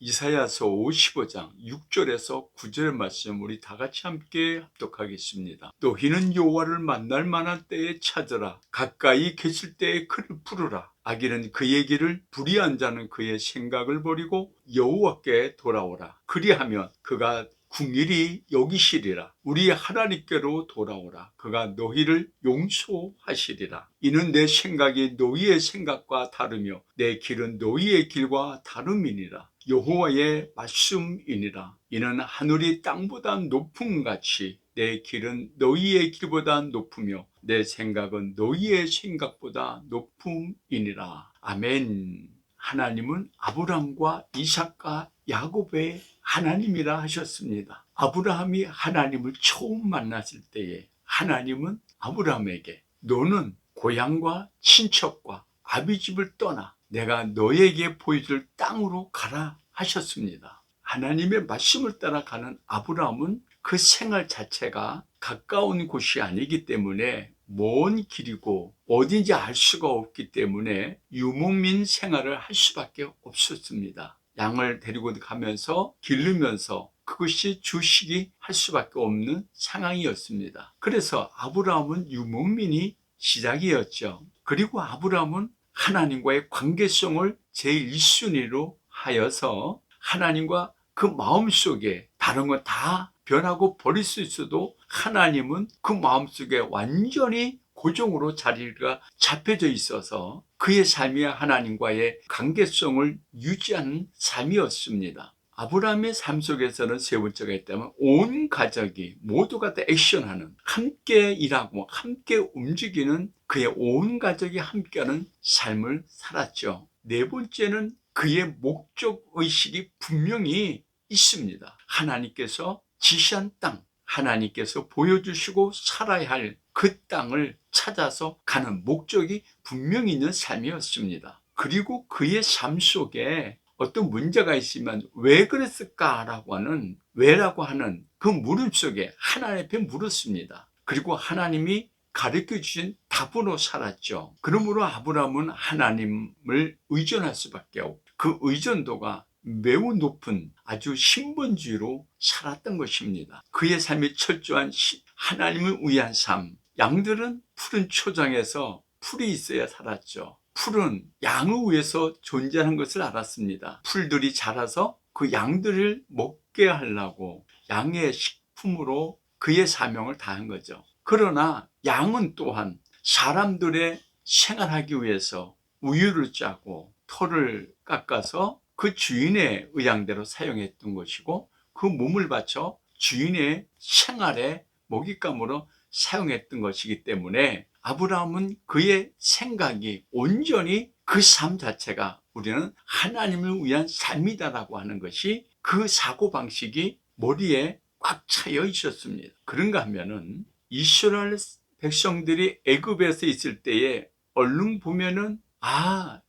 이사야서 55장 6절에서 9절의 말씀 우리 다 같이 함께 합독하겠습니다. 너희는 여호와를 만날 만한 때에 찾으라. 가까이 계실 때에 그를 부르라. 악인은 그의 길을, 불의한 자는 그의 생각을 버리고 여호와께 돌아오라. 그리하면 그가 궁일이 여기시리라. 우리 하나님께로 돌아오라. 그가 너희를 용서하시리라. 이는 내 생각이 너희의 생각과 다르며 내 길은 너희의 길과 다름이니라. 여호와의 말씀이니라. 이는 하늘이 땅보다 높음 같이 내 길은 너희의 길보다 높으며 내 생각은 너희의 생각보다 높음이니라. 아멘. 하나님은 아브라함과 이삭과 야곱의 하나님이라 하셨습니다. 아브라함이 하나님을 처음 만났을 때에 하나님은 아브라함에게 너는 고향과 친척과 아비집을 떠나 내가 너에게 보여줄 땅으로 가라 하셨습니다. 하나님의 말씀을 따라가는 아브라함은 그 생활 자체가 가까운 곳이 아니기 때문에 먼 길이고 어딘지 알 수가 없기 때문에 유목민 생활을 할 수밖에 없었습니다. 양을 데리고 가면서 기르면서 그것이 주식이 할 수밖에 없는 상황이었습니다. 그래서 아브라함은 유목민이 시작이었죠. 그리고 아브라함은 하나님과의 관계성을 제1순위로 하여서 하나님과 그 마음속에 다른 건 다 변하고 버릴 수 있어도 하나님은 그 마음속에 완전히 고정으로 자리가 잡혀져 있어서 그의 삶이 하나님과의 관계성을 유지하는 삶이었습니다. 아브라함의 삶 속에서는 세 번째가 있다면 온 가족이 모두가 다 액션하는, 함께 일하고 함께 움직이는 그의 온 가족이 함께하는 삶을 살았죠. 네 번째는 그의 목적 의식이 분명히 있습니다. 하나님께서 지시한 땅, 하나님께서 보여주시고 살아야 할 그 땅을 찾아서 가는 목적이 분명히 있는 삶이었습니다. 그리고 그의 삶 속에 어떤 문제가 있으면 왜 그랬을까라고 하는, 왜라고 하는 그 물음 속에 하나님 앞에 물었습니다. 그리고 하나님이 가르쳐 주신 답으로 살았죠. 그러므로 아브라함은 하나님을 의존할 수밖에 없고 그 의존도가 매우 높은 아주 신본주의로 살았던 것입니다. 그의 삶이 철저한 하나님을 위한 삶. 양들은 푸른 초장에서 풀이 있어야 살았죠. 풀은 양을 위해서 존재하는 것을 알았습니다. 풀들이 자라서 그 양들을 먹게 하려고 양의 식품으로 그의 사명을 다한 거죠. 그러나 양은 또한 사람들의 생활하기 위해서 우유를 짜고 털을 깎아서 그 주인의 의향대로 사용했던 것이고 그 몸을 바쳐 주인의 생활에 먹잇감으로 사용했던 것이기 때문에 아브라함은 그의 생각이 온전히 그 삶 자체가 우리는 하나님을 위한 삶이다라고 하는 것이 그 사고방식이 머리에 꽉 차여 있었습니다. 그런가 하면은 이스라엘 백성들이 애굽에서 있을 때에 얼른 보면은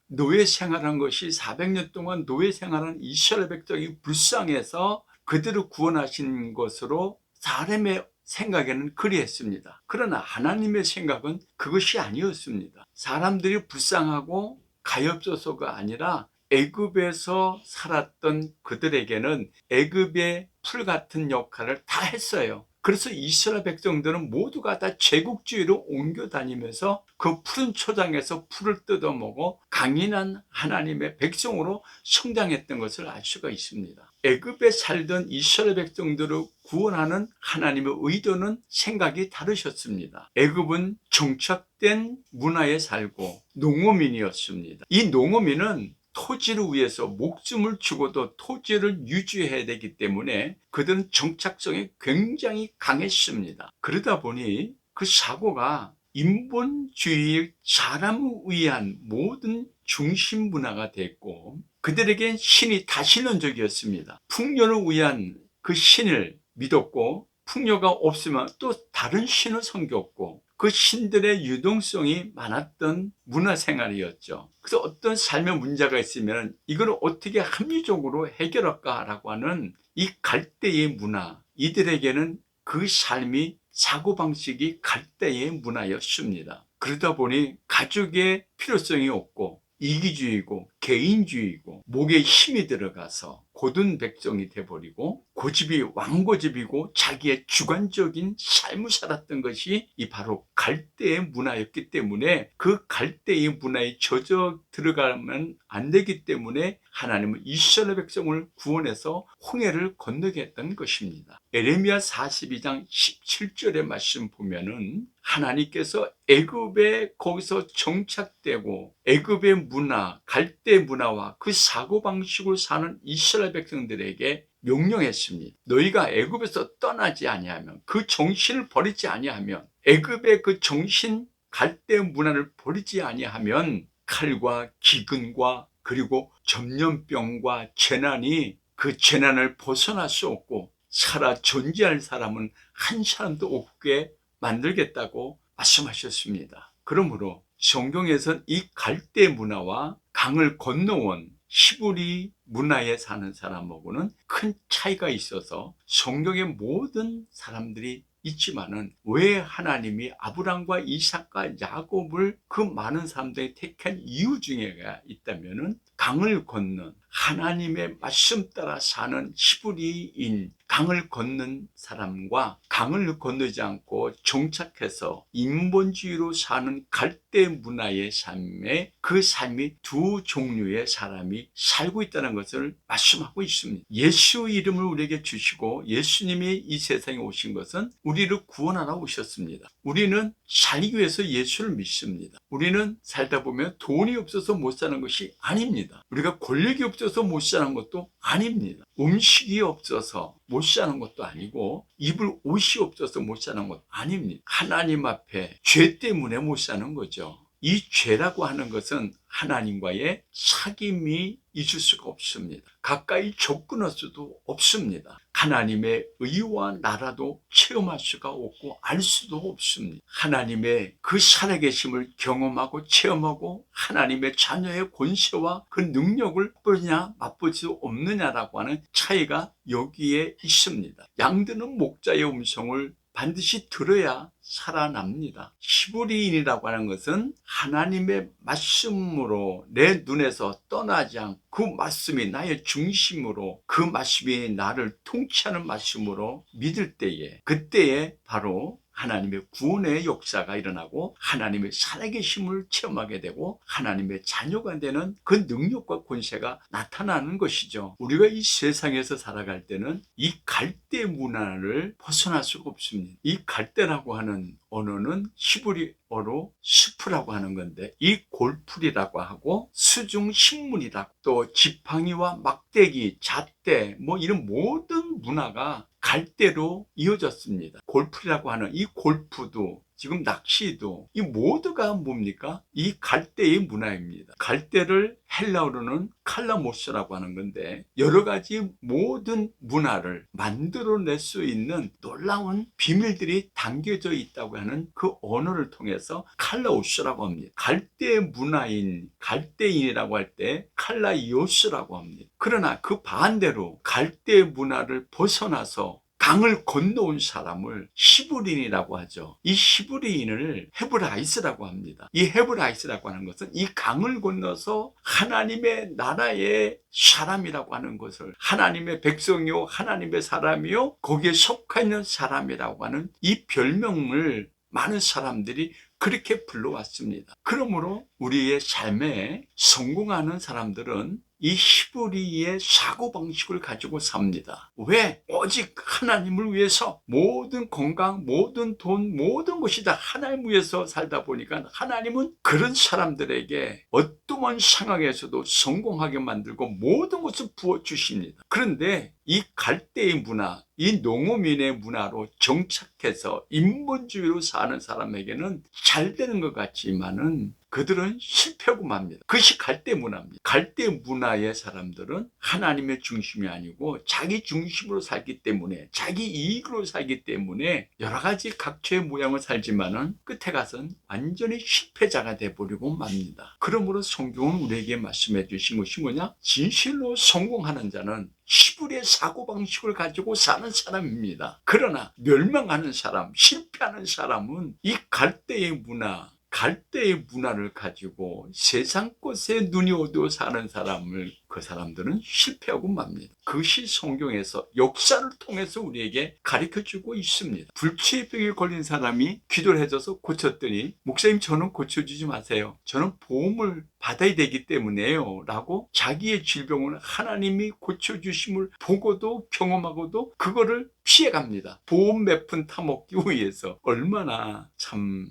노예 생활한 것이 400년 동안 노예 생활한 이스라엘 백성이 불쌍해서 그들을 구원하신 것으로 사람의 생각에는 그리했습니다. 그러나 하나님의 생각은 그것이 아니었습니다. 사람들이 불쌍하고 가엾어서가 아니라 애굽에서 살았던 그들에게는 애굽의 풀 같은 역할을 다 했어요. 그래서 이스라엘 백성들은 모두가 다 제국주의로 옮겨 다니면서 그 푸른 초장에서 풀을 뜯어먹어 강인한 하나님의 백성으로 성장했던 것을 알 수가 있습니다. 애굽에 살던 이스라엘 백성들을 구원하는 하나님의 의도는 생각이 다르셨습니다. 애굽은 정착된 문화에 살고 농어민이었습니다. 이 농어민은 토지를 위해서 목숨을 주고도 토지를 유지해야 되기 때문에 그들은 정착성이 굉장히 강했습니다. 그러다 보니 그 사고가 인본주의, 사람을 위한 모든 중심 문화가 됐고 그들에겐 신이 다신론적이었습니다. 풍요를 위한 그 신을 믿었고 풍요가 없으면 또 다른 신을 섬겼고 그 신들의 유동성이 많았던 문화생활이었죠. 그래서 어떤 삶의 문제가 있으면 이걸 어떻게 합리적으로 해결할까라고 하는 이 갈대의 문화, 이들에게는 그 삶이 사고방식이 갈대의 문화였습니다. 그러다 보니 가족의 필요성이 없고 이기주의고 개인주의고 목에 힘이 들어가서 고든 백성이 돼버리고 고집이 왕고집이고 자기의 주관적인 삶을 살았던 것이 이 바로 갈대의 문화였기 때문에 그 갈대의 문화에 젖어 들어가면 안 되기 때문에 하나님은 이스라엘 백성을 구원해서 홍해를 건너게 했던 것입니다. 에레미야 42장 17절의 말씀 보면은 하나님께서 애굽에 거기서 정착되고 애굽의 문화, 갈대 문화와 그 사고방식으로 사는 이스라엘 백성들에게 명령했습니다. 너희가 애굽에서 떠나지 아니하면, 그 정신을 버리지 아니하면, 애굽의 그 정신, 갈대 문화를 버리지 아니하면 칼과 기근과 그리고 전염병과 재난이 그 재난을 벗어날 수 없고 살아 존재할 사람은 한 사람도 없게 만들겠다고 말씀하셨습니다. 그러므로 성경에서는 이 갈대 문화와 강을 건너온 히브리 문화에 사는 사람하고는 큰 차이가 있어서 성경의 모든 사람들이 있지만은 왜 하나님이 아브람과 이삭과 야곱을 그 많은 사람들이 택한 이유 중에가 있다면은 강을 건넌 하나님의 말씀 따라 사는 히브리인, 강을 건넌 사람과 강을 건너지 않고 정착해서 인본주의로 사는 갈대 문화의 삶에 그 삶이 두 종류의 사람이 살고 있다는 것을 말씀하고 있습니다. 예수 이름을 우리에게 주시고 예수님이 이 세상에 오신 것은 우리를 구원하러 오셨습니다. 우리는 살기 위해서 예수를 믿습니다. 우리는 살다 보면 돈이 없어서 못 사는 것이 아닙니다. 우리가 권력이 없어서 못 사는 것도 아닙니다. 음식이 없어서 못 사는 것도 아니고 입을 옷이 없어서 못 사는 것도 아닙니다. 하나님 앞에 죄 때문에 못 사는 거죠. 이 죄라고 하는 것은 하나님과의 사귐이 있을 수가 없습니다. 가까이 접근할 수도 없습니다. 하나님의 의와 나라도 체험할 수가 없고 알 수도 없습니다. 하나님의 그 살아계심을 경험하고 체험하고 하나님의 자녀의 권세와 그 능력을 맛보냐 맛볼 수 없느냐라고 하는 차이가 여기에 있습니다. 양들은 목자의 음성을 반드시 들어야 살아납니다. 히브리인이라고 하는 것은 하나님의 말씀으로 내 눈에서 떠나지 않고 그 말씀이 나의 중심으로, 그 말씀이 나를 통치하는 말씀으로 믿을 때에, 그때에 바로 하나님의 구원의 역사가 일어나고 하나님의 살아계심을 체험하게 되고 하나님의 자녀가 되는 그 능력과 권세가 나타나는 것이죠. 우리가 이 세상에서 살아갈 때는 이 갈대 문화를 벗어날 수가 없습니다. 이 갈대라고 하는 언어는 히브리어로 스프라고 하는 건데 이 골풀이라고 하고 수중식물이라고, 또 지팡이와 막대기, 잣대 이런 모든 문화가 갈대로 이어졌습니다. 골프라고 하는 이 골프도 지금 낚시도 이 모두가 뭡니까? 이 갈대의 문화입니다. 갈대를 헬라어로는 칼라모스라고 하는 건데 여러 가지 모든 문화를 만들어낼 수 있는 놀라운 비밀들이 담겨져 있다고 하는 그 언어를 통해서 칼라오스라고 합니다. 갈대 문화인, 갈대인이라고 할 때 칼라이오스라고 합니다. 그러나 그 반대로 갈대 문화를 벗어나서 강을 건너온 사람을 히브리인이라고 하죠. 이 히브리인을 헤브라이스라고 합니다. 이 헤브라이스라고 하는 것은 이 강을 건너서 하나님의 나라의 사람이라고 하는 것을, 하나님의 백성이요 하나님의 사람이요 거기에 속해 있는 사람이라고 하는 이 별명을 많은 사람들이 그렇게 불러왔습니다. 그러므로 우리의 삶에 성공하는 사람들은 이 히브리의 사고방식을 가지고 삽니다. 왜? 오직 하나님을 위해서 모든 건강, 모든 돈, 모든 것이 다 하나님을 위해서 살다 보니까 하나님은 그런 사람들에게 어떠한 상황에서도 성공하게 만들고 모든 것을 부어주십니다. 그런데 이 갈대의 문화, 이 농어민의 문화로 정착해서 인본주의로 사는 사람에게는 잘 되는 것 같지만은 그들은 실패하고 맙니다. 그것이 갈대 문화입니다. 갈대 문화의 사람들은 하나님의 중심이 아니고 자기 중심으로 살기 때문에, 자기 이익으로 살기 때문에 여러 가지 각처의 모양을 살지만은 끝에 가서는 완전히 실패자가 돼버리고 맙니다. 그러므로 성경은 우리에게 말씀해 주신 것이 뭐냐? 진실로 성공하는 자는 히브리의 사고방식을 가지고 사는 사람입니다. 그러나 멸망하는 사람, 실패하는 사람은 이 갈대의 문화, 갈대의 문화를 가지고 세상 것에 눈이 어두워 사는 사람을, 그 사람들은 실패하고 맙니다. 그것이 성경에서 역사를 통해서 우리에게 가르쳐주고 있습니다. 불치병에 걸린 사람이 기도를 해줘서 고쳤더니, 목사님 저는 고쳐주지 마세요, 저는 보험을 받아야 되기 때문에요 라고 자기의 질병을 하나님이 고쳐주심을 보고도 경험하고도 그거를 피해갑니다. 보험 몇 푼 타먹기 위해서. 얼마나 참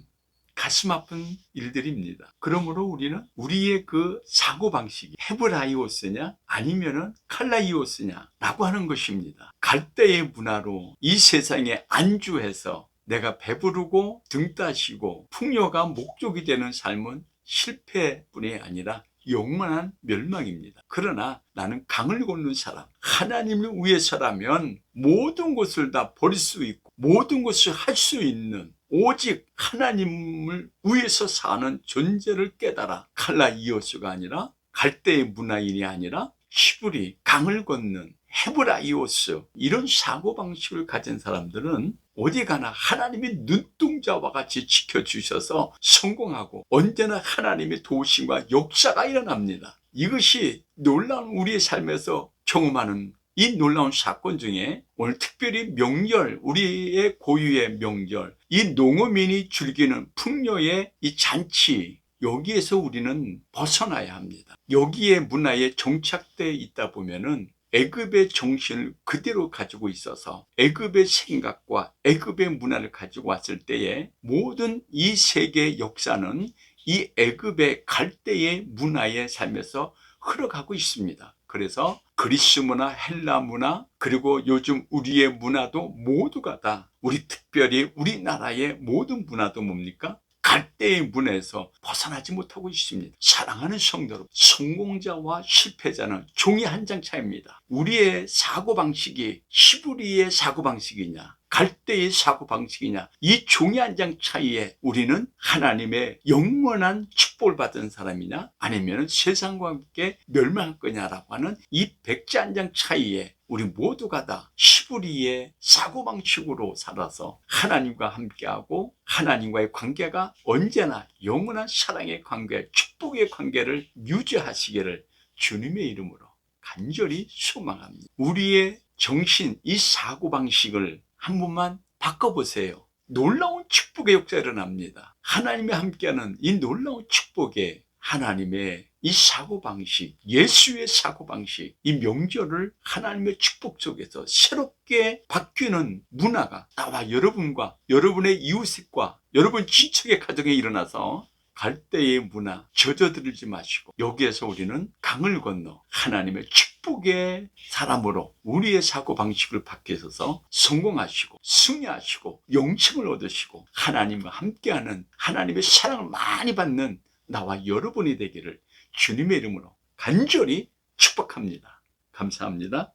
가슴 아픈 일들입니다. 그러므로 우리는 우리의 그 사고방식이 헤브라이오스냐 아니면은 칼라이오스냐 라고 하는 것입니다. 갈대의 문화로 이 세상에 안주해서 내가 배부르고 등 따시고 풍요가 목적이 되는 삶은 실패뿐이 아니라 영원한 멸망입니다. 그러나 나는 강을 걷는 사람, 하나님을 위해서라면 모든 것을 다 버릴 수 있고 모든 것을 할 수 있는, 오직 하나님을 위해서 사는 존재를 깨달아 칼라이오스가 아니라, 갈대의 문화인이 아니라 히브리, 강을 걷는 헤브라이오스, 이런 사고방식을 가진 사람들은 어디 가나 하나님이 눈동자와 같이 지켜주셔서 성공하고 언제나 하나님의 도우심과 역사가 일어납니다. 이것이 놀라운 우리의 삶에서 경험하는 이 놀라운 사건 중에 오늘 특별히 명절, 우리의 고유의 명절, 이 농어민이 즐기는 풍요의 이 잔치, 여기에서 우리는 벗어나야 합니다. 여기에 문화에 정착되어 있다 보면은 애굽의 정신을 그대로 가지고 있어서 애굽의 생각과 애굽의 문화를 가지고 왔을 때에 모든 이 세계의 역사는 이 애굽의 갈대의 문화의 삶에서 흘러가고 있습니다. 그래서 그리스 문화, 헬라 문화, 그리고 요즘 우리의 문화도 모두가 다, 우리 특별히 우리나라의 모든 문화도 뭡니까? 갈대의 문화에서 벗어나지 못하고 있습니다. 사랑하는 성도 여러분, 성공자와 실패자는 종이 한 장 차이입니다. 우리의 사고방식이 히브리의 사고방식이냐 갈대의 사고방식이냐, 이 종이 한 장 차이에 우리는 하나님의 영원한 축복을 받은 사람이냐 아니면 세상과 함께 멸망할 거냐라고 하는 이 백지 한 장 차이에 우리 모두가 다 히브리의 사고방식으로 살아서 하나님과 함께하고 하나님과의 관계가 언제나 영원한 사랑의 관계, 축복의 관계를 유지하시기를 주님의 이름으로 간절히 소망합니다. 우리의 정신, 이 사고방식을 한 번만 바꿔보세요. 놀라운 축복의 역사가 일어납니다. 하나님이 함께하는 이 놀라운 축복에 하나님의 이 사고방식, 예수의 사고방식, 이 명절을 하나님의 축복 속에서 새롭게 바뀌는 문화가 나와 여러분과 여러분의 이웃과 여러분 친척의 가정에 일어나서 갈대의 문화 젖어들지 마시고 여기에서 우리는 강을 건너 하나님의 축복의 사람으로 우리의 사고방식을 바뀌어서 성공하시고 승리하시고 영생을 얻으시고 하나님과 함께하는, 하나님의 사랑을 많이 받는 나와 여러분이 되기를 주님의 이름으로 간절히 축복합니다. 감사합니다.